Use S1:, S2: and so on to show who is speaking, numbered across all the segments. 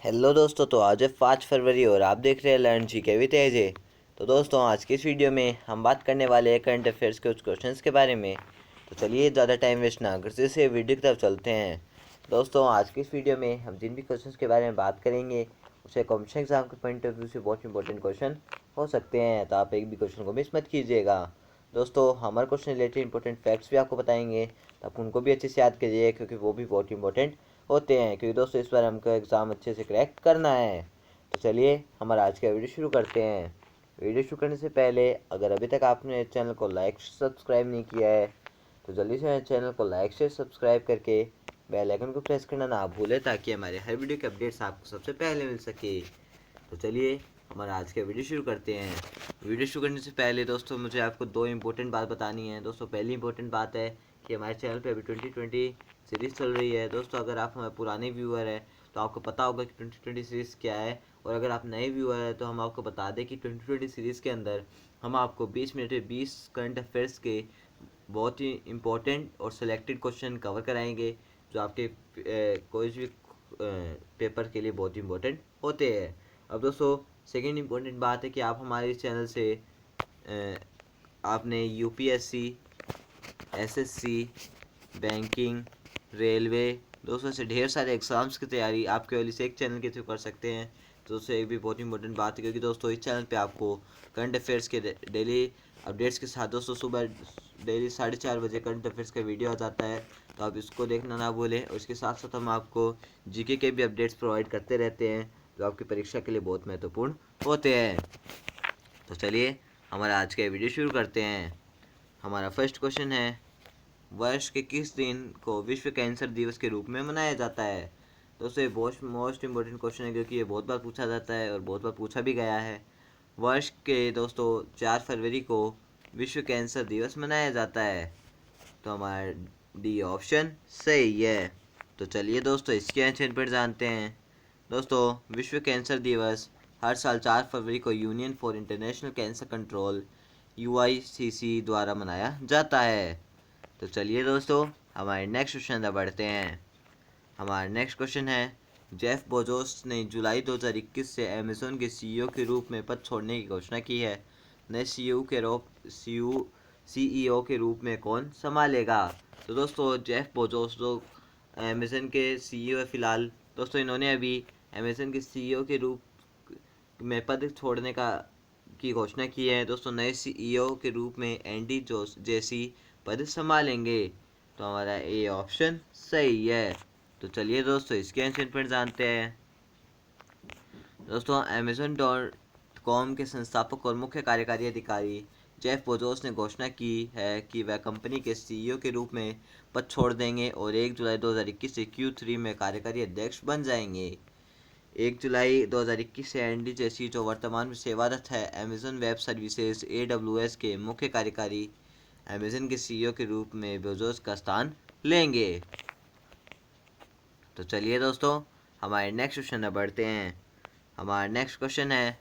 S1: Hello दोस्तों, तो आज है 5 फरवरी और आप देख रहे हैं लर्न जी के भी तेज है। तो दोस्तों, आज की इस वीडियो में हम बात करने वाले हैं करंट अफेयर्स के कुछ क्वेश्चंस के बारे में। तो चलिए ज़्यादा टाइम वेस्ट ना करते से वीडियो की तरफ चलते हैं। दोस्तों, आज की इस वीडियो में हम जिन भी क्वेश्चंस के बारे में बात करेंगे उसे कॉम्पिटिशन एग्जाम के पॉइंट ऑफ व्यू से बहुत इंपॉर्टेंट क्वेश्चन हो सकते हैं, तो आप एक भी क्वेश्चन को मिस मत कीजिएगा। दोस्तों, हमारे क्वेश्चन रिलेटेड इंपॉर्टेंट फैक्ट्स भी आपको बताएंगे, तो आप उनको भी अच्छे से याद करिए क्योंकि वो भी बहुत इंपॉर्टेंट होते हैं। क्योंकि दोस्तों, इस बार हमको एग्ज़ाम अच्छे से क्रैक करना है। तो चलिए हमारा आज का वीडियो शुरू करते हैं। वीडियो शुरू करने से पहले अगर अभी तक आपने चैनल को लाइक सब्सक्राइब नहीं किया है तो जल्दी से चैनल को लाइक से सब्सक्राइब करके बेल आइकन को प्रेस करना ना भूलें, ताकि हमारे हर वीडियो के अपडेट्स आपको सबसे पहले मिल सके। तो चलिए हमारा आज का वीडियो शुरू करते हैं। वीडियो शुरू करने से पहले दोस्तों, मुझे आपको दो इंपॉर्टेंट बात बतानी है। दोस्तों, पहली इंपॉर्टेंट बात है कि हमारे चैनल पे अभी 2020 सीरीज़ चल रही है। दोस्तों, अगर आप हमारे पुराने व्यूअर हैं तो आपको पता होगा कि 2020 सीरीज़ क्या है, और अगर आप नए व्यूअर हैं तो हम आपको बता दें कि 2020 सीरीज़ के अंदर हम आपको 20 मिनट में 20 करंट अफेयर्स के बहुत ही इम्पोर्टेंट और सिलेक्टेड क्वेश्चन कवर कराएंगे, जो आपके कोई भी पेपर के लिए बहुत इंपॉर्टेंट होते हैं। अब दोस्तों, सेकेंड इम्पोर्टेंट बात है कि आप हमारे चैनल से आपने यूपीएससी, एसएससी, बैंकिंग, रेलवे, दोस्तों से ढेर सारे एग्ज़ाम्स की तैयारी आप केवल इस एक चैनल के थ्रू कर सकते हैं। तो दोस्तों, एक भी बहुत इंपॉर्टेंट बात है, क्योंकि दोस्तों इस चैनल पे आपको करंट अफेयर्स के डेली अपडेट्स के साथ दोस्तों सुबह डेली 4:30 बजे करंट अफेयर्स का वीडियो आ जाता है, तो आप इसको देखना ना भूलें। और इसके साथ साथ हम आपको जीके के भी अपडेट्स प्रोवाइड करते रहते हैं, जो आपकी परीक्षा के लिए बहुत महत्वपूर्ण होते हैं। तो चलिए हमारा आज का वीडियो शुरू करते हैं। हमारा फर्स्ट क्वेश्चन है, वर्ष के किस दिन को विश्व कैंसर दिवस के रूप में मनाया जाता है। दोस्तों, ये मोस्ट इम्पोर्टेंट क्वेश्चन है, क्योंकि ये बहुत बार पूछा जाता है और बहुत बार पूछा भी गया है। वर्ष के दोस्तों 4 फरवरी को विश्व कैंसर दिवस मनाया जाता है। तो हमारा डी ऑप्शन सही है। तो चलिए दोस्तों, इसके आंसर पर जानते हैं। दोस्तों, विश्व कैंसर दिवस हर साल 4 फरवरी को Union for International Cancer Control UICC द्वारा मनाया जाता है। तो चलिए दोस्तों, हमारे नेक्स्ट क्वेश्चन तक बढ़ते हैं। हमारा नेक्स्ट क्वेश्चन है, जेफ बेजोस ने जुलाई 2021 से अमेज़न के सीईओ के रूप में पद छोड़ने की घोषणा की है। नए सीईओ के रूप में कौन संभालेगा। तो दोस्तों, जेफ बेजोस जो अमेज़न के सीईओ है फिलहाल, दोस्तों इन्होंने अभी अमेज़न के सीईओ के रूप में पद छोड़ने की घोषणा की है। दोस्तों, नए सीईओ के रूप में एंडी जेसी पद संभालेंगे। तो हमारा ए ऑप्शन सही है। तो चलिए दोस्तों, इसके आंसर पर जानते हैं। दोस्तों, अमेज़न.com के संस्थापक और मुख्य कार्यकारी अधिकारी जेफ बेजोस ने घोषणा की है कि वह कंपनी के सीईओ के रूप में पद छोड़ देंगे और 1 जुलाई 2021 से Q3 में कार्यकारी अध्यक्ष बन जाएंगे। 1 जुलाई 2021 से एंडी जेसी, जो वर्तमान में सेवारत है अमेज़न वेब सर्विसेज AWS के मुख्य कार्यकारी, अमेज़न के सीईओ के रूप में बेजोस का स्थान लेंगे। तो चलिए दोस्तों, हमारे नेक्स्ट क्वेश्चन में बढ़ते हैं। हमारा नेक्स्ट क्वेश्चन है,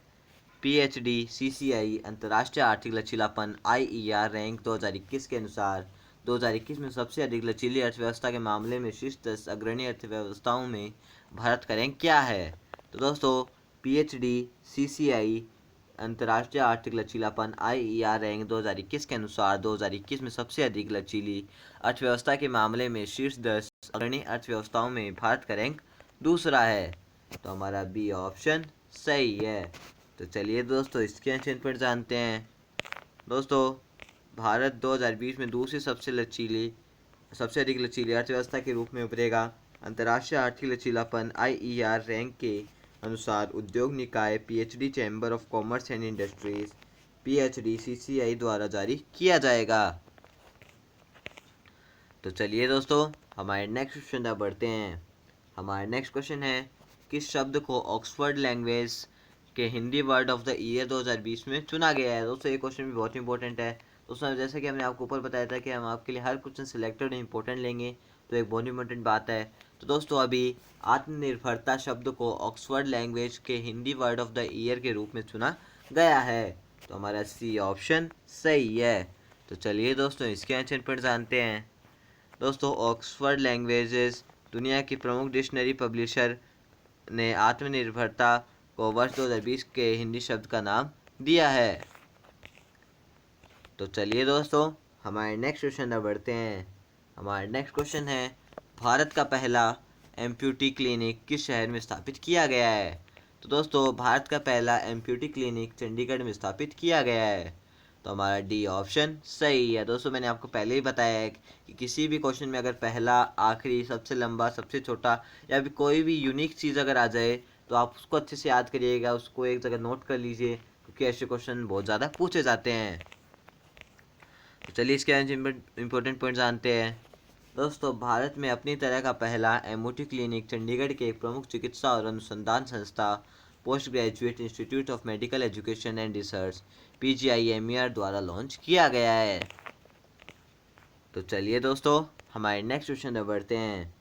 S1: PhD CCI अंतर्राष्ट्रीय आर्थिक लचीलापन IER रैंक 2021 के अनुसार 2021 में सबसे अधिक लचीली अर्थव्यवस्था के मामले में शीर्ष 10 अग्रणी अर्थव्यवस्थाओं में भारत का रैंक क्या है। तो दोस्तों, PhD CCI अंतर्राष्ट्रीय आर्थिक लचीलापन IER रैंक 2021 के अनुसार 2021 में सबसे अधिक लचीली अर्थव्यवस्था के मामले में शीर्ष 10 अग्रणी अर्थव्यवस्थाओं में भारत का रैंक दूसरा है। तो हमारा बी ऑप्शन सही है। तो चलिए दोस्तों, इसके आंसर पर जानते हैं। दोस्तों, भारत 2020 में दूसरी सबसे अधिक लचीली अर्थव्यवस्था के रूप में उभरेगा। अंतर्राष्ट्रीय आर्थिक लचीलापन IER रैंक के अनुसार उद्योग निकाय PhD chamber of commerce and industries PhD CCI द्वारा जारी किया जाएगा। तो चलिए दोस्तों, हमारे नेक्स्ट क्वेश्चन तक बढ़ते हैं। हमारा नेक्स्ट क्वेश्चन है, किस शब्द को ऑक्सफोर्ड लैंग्वेज के Hindi word of the year 2020 में चुना गया है। दोस्तों, ये क्वेश्चन भी बहुत इंपॉर्टेंट है। दोस्तों, जैसे कि हमने आपको ऊपर बताया था कि हम आपके लिए हर क्वेश्चन सिलेक्टेड इंपॉर्टेंट लेंगे, तो एक बहुत इंपॉर्टेंट बात है। तो दोस्तों, अभी आत्मनिर्भरता शब्द को ऑक्सफोर्ड लैंग्वेज के Hindi word of the year के रूप में चुना गया है। तो हमारा सी ऑप्शन सही है। तो चलिए दोस्तों, इसके आंसर पर जानते हैं। दोस्तों, ऑक्सफोर्ड लैंग्वेजेस दुनिया की प्रमुख डिक्शनरी पब्लिशर ने आत्मनिर्भरता को वर्ष 2020 के हिंदी शब्द का नाम दिया है? तो चलिए दोस्तों, हमारे नेक्स्ट क्वेश्चन पर बढ़ते हैं। हमारा नेक्स्ट क्वेश्चन है, भारत का पहला एम्प्यूटी क्लिनिक किस शहर में स्थापित किया गया है? तो दोस्तों, भारत का पहला एम्प्यूटी क्लिनिक चंडीगढ़ में स्थापित किया गया है। तो हमारा डी ऑप्शन सही है। दोस्तों, मैंने आपको पहले ही बताया है कि किसी भी क्वेश्चन में अगर पहला, आखिरी, सबसे लंबा, सबसे छोटा या भी कोई भी यूनिक चीज़ अगर आ जाए तो आप उसको अच्छे से याद करिएगा, उसको एक जगह नोट कर लीजिए, क्योंकि ऐसे क्वेश्चन बहुत ज़्यादा पूछे जाते हैं। तो चलिए इसके इम्पोर्टेंट पॉइंट जानते हैं। दोस्तों, भारत में अपनी तरह का पहला एमओटी क्लिनिक चंडीगढ़ के एक प्रमुख चिकित्सा और अनुसंधान संस्था post graduate institute of medical education and research PGIMER द्वारा लॉन्च किया गया है। तो चलिए दोस्तों, हमारे नेक्स्ट क्वेश्चन पर बढ़ते हैं।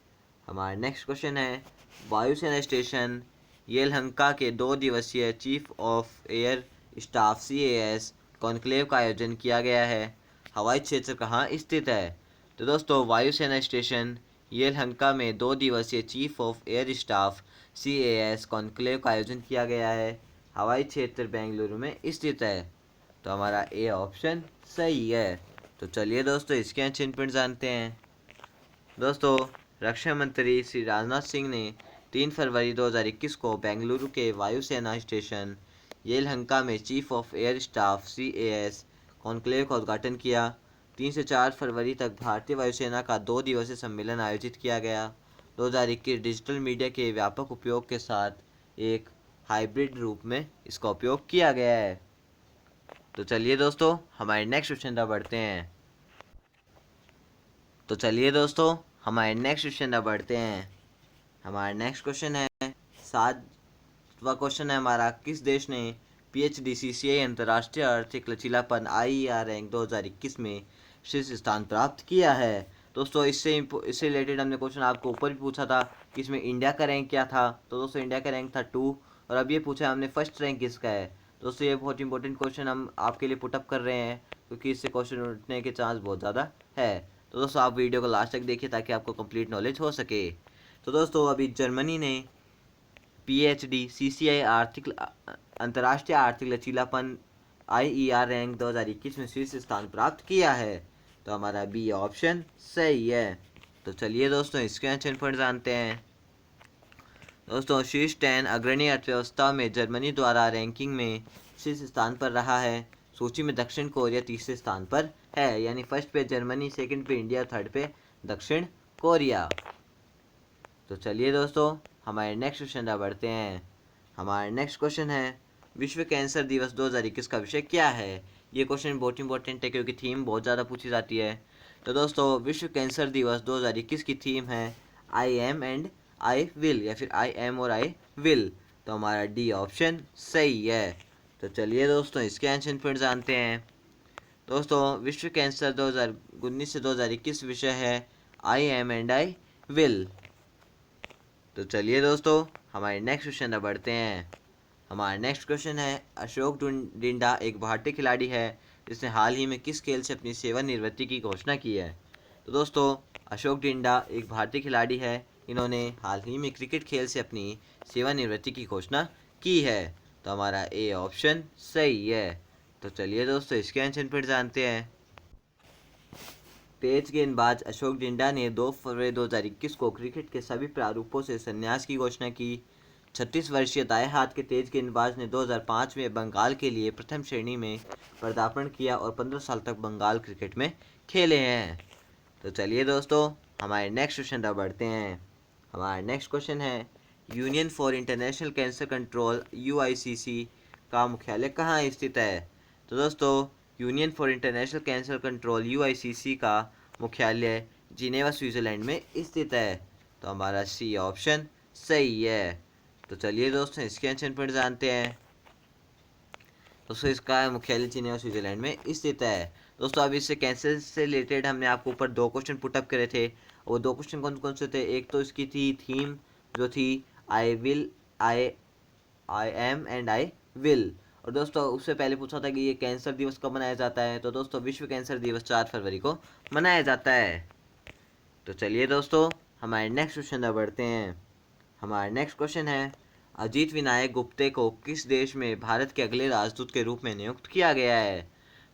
S1: हमारा नेक्स्ट क्वेश्चन है, वायुसेना स्टेशन येलहंका के 2 दिवसीय chief of air staff CAS conclave का आयोजन किया गया है। हवाई क्षेत्र कहाँ स्थित है? तो दोस्तों, वायुसेना स्टेशन येलहंका में 2 दिवसीय chief of air staff CAS conclave का आयोजन किया गया है। हवाई क्षेत्र बेंगलुरु में स्थित है। तो हमारा ए ऑप्शन सही है। तो चलिए दोस्तों, इसके चिन्ह पॉइंट जानते हैं। दोस्तों, रक्षा मंत्री श्री राजनाथ सिंह ने 3 फरवरी 2021 को बेंगलुरु के वायुसेना स्टेशन येलहंका में chief of air staff CAS conclave का उद्घाटन किया। 3 से 4 फरवरी तक भारतीय वायुसेना का 2 दिवसीय सम्मेलन आयोजित किया गया। 2021 डिजिटल मीडिया के व्यापक उपयोग के साथ एक हाइब्रिड रूप में इसका उपयोग किया गया है। तो चलिए दोस्तों, हमारे नेक्स्ट क्वेश्चन पर बढ़ते हैं। तो चलिए दोस्तों, हमारे नेक्स्ट क्वेश्चन पर बढ़ते हैं। हमारा नेक्स्ट क्वेश्चन है, 7वां क्वेश्चन है हमारा, किस देश ने PhD CCI अंतर्राष्ट्रीय आर्थिक लचीलापन IER रैंक 2021 में शीर्ष स्थान प्राप्त किया है? दोस्तों, इससे रिलेटेड हमने क्वेश्चन आपको ऊपर भी पूछा था कि इसमें इंडिया का रैंक क्या था। तो दोस्तों, इंडिया का रैंक था 2, और अब ये पूछा हमने फर्स्ट रैंक किसका है। दोस्तों, ये बहुत इंपॉर्टेंट क्वेश्चन हम आपके लिए पुटअप कर रहे हैं, क्योंकि इससे क्वेश्चन उठने के चांस बहुत ज़्यादा है। तो दोस्तों, आप वीडियो को लास्ट तक देखिए ताकि आपको कंप्लीट नॉलेज हो सके। तो दोस्तों, अभी जर्मनी ने PhD CCI अंतर्राष्ट्रीय आर्थिक लचीलापन IER रैंक 2021 में शीर्ष स्थान प्राप्त किया है। तो हमारा बी ऑप्शन सही है। तो चलिए दोस्तों, इसके आंसर पर जानते हैं। दोस्तों, शीर्ष 10 अग्रणी अर्थव्यवस्था में जर्मनी द्वारा रैंकिंग में शीर्ष स्थान पर रहा है। सूची में दक्षिण कोरिया तीसरे स्थान पर है, यानी फर्स्ट पे जर्मनी, सेकंड पे इंडिया, थर्ड पे दक्षिण कोरिया। तो चलिए दोस्तों, हमारे नेक्स्ट क्वेश्चन पर बढ़ते हैं। हमारा नेक्स्ट क्वेश्चन है, विश्व कैंसर दिवस 2021 का विषय क्या है? ये क्वेश्चन बहुत इंपॉर्टेंट है, क्योंकि थीम बहुत ज़्यादा पूछी जाती है। तो दोस्तों, विश्व कैंसर दिवस 2021 की थीम है I am and I will, या फिर आई एम और आई विल। तो हमारा डी ऑप्शन सही है। तो चलिए दोस्तों, इसके आंसर फिर जानते हैं। दोस्तों, विश्व कैंसर 2019 से 2021 विषय है I am and I will. तो चलिए दोस्तों, हमारे नेक्स्ट क्वेश्चन पर बढ़ते हैं। हमारा नेक्स्ट क्वेश्चन है, अशोक डिंडा एक भारतीय खिलाड़ी है जिसने हाल ही में किस खेल से अपनी सेवानिवृत्ति की घोषणा की है? तो दोस्तों, अशोक डिंडा एक भारतीय खिलाड़ी है, इन्होंने हाल ही में क्रिकेट खेल से अपनी सेवानिवृत्ति की घोषणा की है। तो हमारा ए ऑप्शन सही है। तो चलिए दोस्तों, इसके आंसर फिर जानते हैं। तेज गेंदबाज अशोक डिंडा ने 2 फरवरी 2021 को क्रिकेट के सभी प्रारूपों से संन्यास की घोषणा की। 36 वर्षीय दाएं हाथ के तेज गेंदबाज ने 2005 में बंगाल के लिए प्रथम श्रेणी में पदार्पण किया और 15 साल तक बंगाल क्रिकेट में खेले हैं। तो चलिए दोस्तों, हमारे नेक्स्ट क्वेश्चन पर बढ़ते हैं। हमारा नेक्स्ट क्वेश्चन है, union for International Cancer control UICC का मुख्यालय कहाँ स्थित है? तो दोस्तों, union for International Cancer control UICC का मुख्यालय जिनेवा स्विट्ज़रलैंड में स्थित है। तो हमारा सी ऑप्शन सही है। तो चलिए दोस्तों, इसके आंसर पर जानते हैं। दोस्तों, इसका मुख्यालय जिनेवा स्विट्ज़रलैंड में स्थित है। दोस्तों, अब इससे कैंसर से रिलेटेड हमने आपको ऊपर 2 क्वेश्चन पुटअप करे थे। वो 2 क्वेश्चन कौन कौन से थे? एक तो इसकी थी थीम जो थी I will, I am and I will. और दोस्तों, उससे पहले पूछा था कि ये कैंसर दिवस कब मनाया जाता है। तो दोस्तों, विश्व कैंसर दिवस 4 फरवरी को मनाया जाता है। तो चलिए दोस्तों, हमारे नेक्स्ट क्वेश्चन पर बढ़ते हैं। हमारा नेक्स्ट क्वेश्चन है, अजीत विनायक गुप्ते को किस देश में भारत के अगले राजदूत के रूप में नियुक्त किया गया है?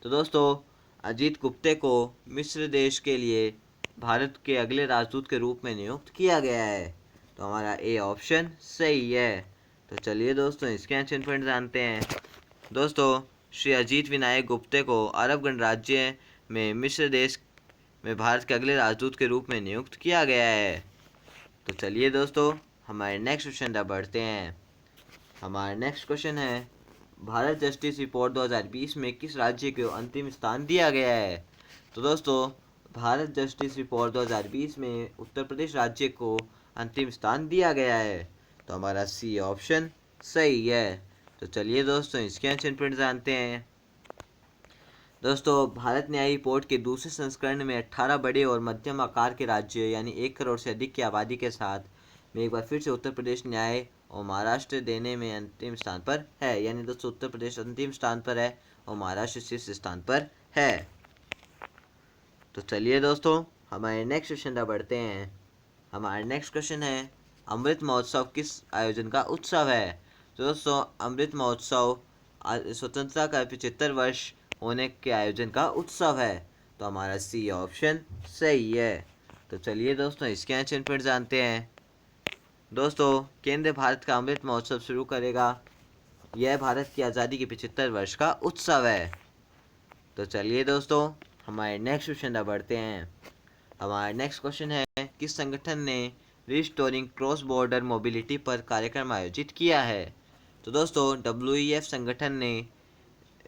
S1: तो दोस्तों अजीत गुप्ते को मिस्र देश के लिए भारत के अगले राजदूत के रूप में नियुक्त किया गया है। तो हमारा ए ऑप्शन सही है। तो चलिए दोस्तों इसके आंसर पॉइंट जानते हैं। दोस्तों श्री अजीत विनायक गुप्ते को अरब गणराज्य में मिस्र देश में भारत के अगले राजदूत के रूप में नियुक्त किया गया है। तो चलिए दोस्तों हमारे नेक्स्ट क्वेश्चन तक बढ़ते हैं। हमारा नेक्स्ट क्वेश्चन है, भारत जस्टिस रिपोर्ट 2020 में किस राज्य को अंतिम स्थान दिया गया है? तो दोस्तों भारत जस्टिस रिपोर्ट 2020 में उत्तर प्रदेश राज्य को अंतिम स्थान दिया गया है। तो हमारा सी ऑप्शन सही है। तो चलिए दोस्तों इसके आंसर पॉइंट जानते हैं। दोस्तों भारत न्याय रिपोर्ट के दूसरे संस्करण में 18 बड़े और मध्यम आकार के राज्य यानी 1 करोड़ से अधिक की आबादी के साथ में एक बार फिर से उत्तर प्रदेश न्याय और महाराष्ट्र देने में अंतिम स्थान पर है। यानी दोस्तों उत्तर प्रदेश अंतिम स्थान पर है और महाराष्ट्र शीर्ष स्थान पर है। तो चलिए दोस्तों हमारे नेक्स्ट क्वेश्चन तक बढ़ते हैं। हमारा नेक्स्ट क्वेश्चन है, अमृत महोत्सव किस आयोजन का उत्सव है? तो दोस्तों अमृत महोत्सव स्वतंत्रता का 75 वर्ष होने के आयोजन का उत्सव है। तो हमारा सी ऑप्शन सही है। तो चलिए दोस्तों इसके आंसर पर जानते हैं। दोस्तों केंद्र भारत का अमृत महोत्सव शुरू करेगा। यह भारत की आज़ादी के 75 वर्ष का उत्सव है। तो चलिए दोस्तों हमारे नेक्स्ट क्वेश्चन तक बढ़ते हैं। हमारा नेक्स्ट क्वेश्चन है, किस संगठन ने रिस्टोरिंग क्रॉस बॉर्डर मोबिलिटी पर कार्यक्रम आयोजित किया है? तो दोस्तों WEF संगठन ने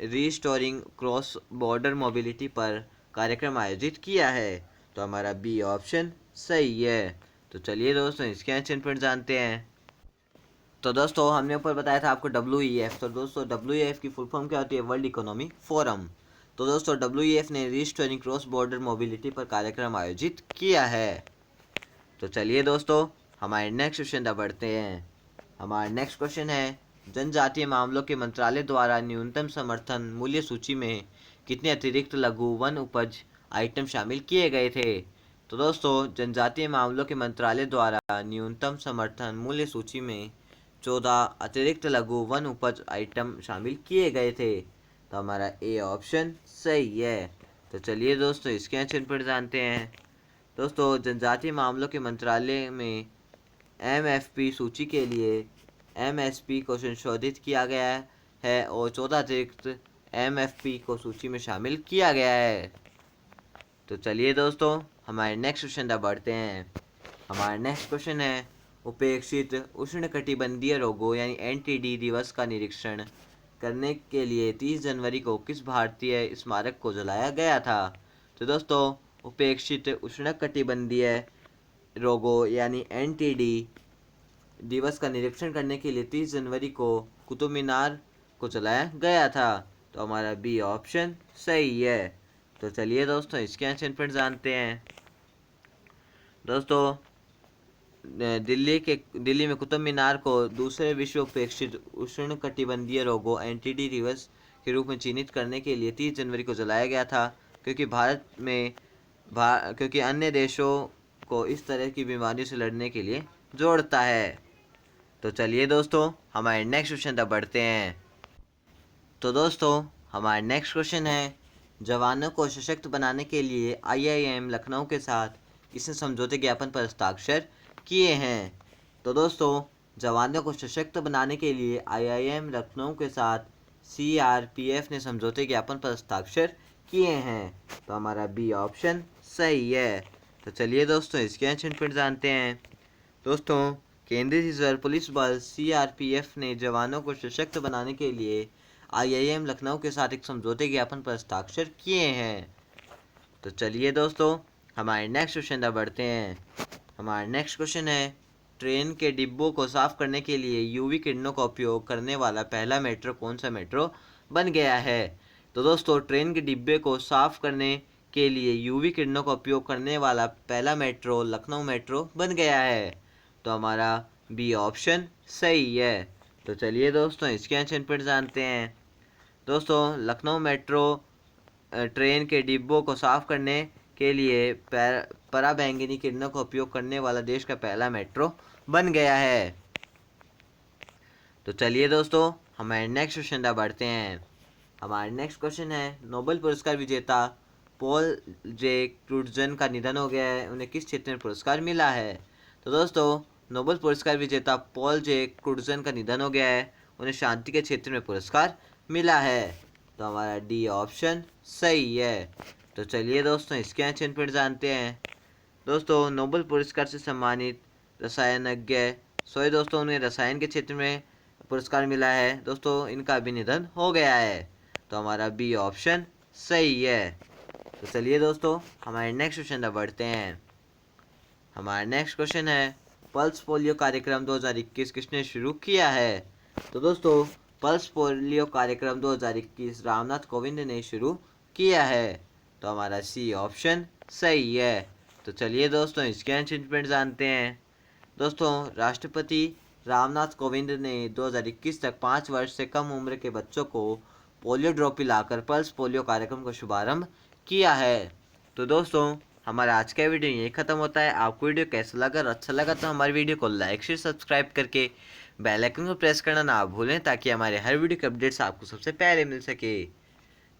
S1: रिस्टोरिंग क्रॉस बॉर्डर मोबिलिटी पर कार्यक्रम आयोजित किया है। तो हमारा बी ऑप्शन सही है। तो चलिए दोस्तों इसके आंसर पर जानते हैं। तो दोस्तों हमने ऊपर बताया था आपको WEF। तो दोस्तों WEF की फुल फॉर्म क्या होती है? World economic forum. तो दोस्तों WEF ने रिस्टोरिंग क्रॉस बॉर्डर मोबिलिटी पर कार्यक्रम आयोजित किया है। तो चलिए दोस्तों हमारे नेक्स्ट क्वेश्चन तक बढ़ते हैं। हमारा नेक्स्ट क्वेश्चन है, जनजातीय मामलों के मंत्रालय द्वारा न्यूनतम समर्थन मूल्य सूची में कितने अतिरिक्त लघु वन उपज आइटम शामिल किए गए थे? तो दोस्तों जनजातीय मामलों के मंत्रालय द्वारा न्यूनतम समर्थन मूल्य सूची में 14 अतिरिक्त लघु वन उपज आइटम शामिल किए गए थे। तो हमारा ए ऑप्शन सही है। तो चलिए दोस्तों इसके आंसर पर जानते हैं। दोस्तों जनजातीय मामलों के मंत्रालय में MFP सूची के लिए MSP को संशोधित किया गया है और 14 अतिरिक्त MFP को सूची में शामिल किया गया है। तो चलिए दोस्तों हमारे नेक्स्ट क्वेश्चन तक बढ़ते हैं। हमारा नेक्स्ट क्वेश्चन है, उपेक्षित उष्णकटिबंधीय रोगों यानी NTD दिवस का निरीक्षण करने के लिए 30 जनवरी को किस भारतीय स्मारक को जलाया गया था? तो दोस्तों उपेक्षित उष्णकटिबंधीय रोगों यानी NTD दिवस का निरीक्षण करने के लिए 30 जनवरी को कुतुब मीनार को जलाया गया था। तो हमारा बी ऑप्शन सही है। तो चलिए दोस्तों इसके आंसर पर जानते हैं। दोस्तों दिल्ली में कुतुब मीनार को दूसरे विश्व उपेक्षित उष्णकटिबंधीय रोगों NTD दिवस के रूप में चिन्हित करने के लिए 30 जनवरी को जलाया गया था, क्योंकि क्योंकि अन्य देशों को इस तरह की बीमारियों से लड़ने के लिए जोड़ता है। तो चलिए दोस्तों हमारे नेक्स्ट क्वेश्चन तक बढ़ते हैं। तो दोस्तों हमारा नेक्स्ट क्वेश्चन है, जवानों को सशक्त बनाने के लिए IIM लखनऊ के साथ किसने समझौते ज्ञापन पर हस्ताक्षर किए हैं? तो दोस्तों जवानों को सशक्त बनाने के लिए IIM लखनऊ के साथ CRPF ने समझौते ज्ञापन पर हस्ताक्षर किए हैं। तो हमारा बी ऑप्शन सही है। तो चलिए दोस्तों इसके आंसर पर जानते हैं। दोस्तों केंद्रीय रिजर्व पुलिस बल CRPF ने जवानों को सशक्त बनाने के लिए IIM लखनऊ के साथ एक समझौते ज्ञापन पर हस्ताक्षर किए हैं। तो चलिए दोस्तों हमारे नेक्स्ट क्वेश्चन तक बढ़ते हैं। हमारा नेक्स्ट क्वेश्चन है, ट्रेन के डिब्बों को साफ करने के लिए UV किरणों का उपयोग करने वाला पहला मेट्रो कौन सा मेट्रो बन गया है? तो दोस्तों ट्रेन के डिब्बे को साफ करने के लिए UV किरणों का उपयोग करने वाला पहला मेट्रो लखनऊ मेट्रो बन गया है। तो हमारा बी ऑप्शन सही है। तो चलिए दोस्तों इसके आंसर पर जानते हैं। दोस्तों लखनऊ मेट्रो ट्रेन के डिब्बों को साफ करने के लिए पराबैंगनी किरणों का उपयोग करने वाला देश का पहला मेट्रो बन गया है। तो चलिए दोस्तों हमारे नेक्स्ट क्वेश्चन तक बढ़ते हैं। हमारा नेक्स्ट क्वेश्चन है, नोबेल पुरस्कार विजेता पॉल जे क्रूटजन का निधन हो गया है, उन्हें किस क्षेत्र में पुरस्कार मिला है? तो दोस्तों नोबेल पुरस्कार विजेता पॉल जे क्रूटजन का निधन हो गया है, उन्हें शांति के क्षेत्र में पुरस्कार मिला है। तो हमारा डी ऑप्शन सही है। तो चलिए दोस्तों इसके आंसर पर जानते हैं। दोस्तों नोबेल पुरस्कार से सम्मानित रसायनज्ञ, सॉरी दोस्तों, उन्हें रसायन के क्षेत्र में पुरस्कार मिला है। दोस्तों इनका भी निधन हो गया है। तो हमारा बी ऑप्शन सही है। तो चलिए दोस्तों हमारे नेक्स्ट क्वेश्चन तक बढ़ते हैं। हमारा नेक्स्ट क्वेश्चन है, पल्स पोलियो कार्यक्रम 2021 किसने शुरू किया है? तो दोस्तों पल्स पोलियो कार्यक्रम 2021 रामनाथ कोविंद ने शुरू किया है। तो हमारा सी ऑप्शन सही है। तो चलिए दोस्तों इसके आंसर जानते हैं। दोस्तों राष्ट्रपति रामनाथ कोविंद ने 2021 तक 5 वर्ष से कम उम्र के बच्चों को पोलियो ड्रॉप पिलाकर पल्स पोलियो कार्यक्रम का शुभारंभ किया है। तो दोस्तों हमारा आज का वीडियो यही खत्म होता है। आपको वीडियो कैसा लगा? अगर अच्छा लगा तो हमारी वीडियो को लाइक शेयर सब्सक्राइब करके बेल आइकन को प्रेस करना ना भूलें, ताकि हमारे हर वीडियो के अपडेट्स आपको सबसे पहले मिल सके।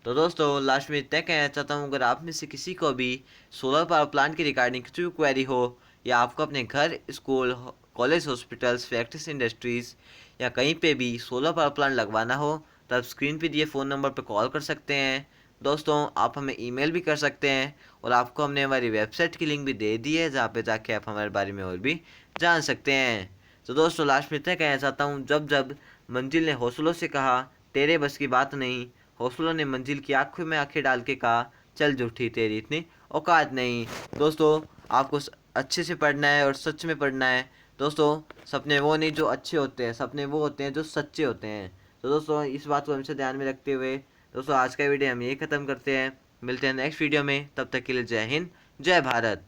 S1: तो दोस्तों लास्ट में इतना कहना चाहता हूँ, अगर आप में से किसी को भी सोलर पावर प्लांट की रिगार्डिंग कुछ भी क्वेरी हो, या आपको अपने घर, school, college, hospitals, factories, industries या कहीं पे भी सोलर पावर प्लांट लगवाना हो, तो आप स्क्रीन पे दिए फ़ोन नंबर पर कॉल कर सकते हैं। दोस्तों आप हमें ईमेल भी कर सकते हैं, और आपको हमने हमारी वेबसाइट की लिंक भी दे दी है, जहाँ पे जाके आप हमारे बारे में और भी जान सकते हैं। तो दोस्तों लास्ट में इतना कहना चाहता हूँ, जब जब मंजिल ने हौसलों से कहा तेरे बस की बात नहीं, हौसलों ने मंजिल की आंखों में आंखें डाल के कहा चल झूठी तेरी इतनी औकात नहीं। दोस्तों आपको अच्छे से पढ़ना है और सच में पढ़ना है। दोस्तों सपने वो नहीं जो अच्छे होते हैं, सपने वो होते हैं जो सच्चे होते हैं। तो दोस्तों इस बात को हमेशा ध्यान में रखते हुए दोस्तों आज का वीडियो हम यही ख़त्म करते हैं। मिलते हैं नेक्स्ट वीडियो में, तब तक के लिए जय हिंद, जय भारत।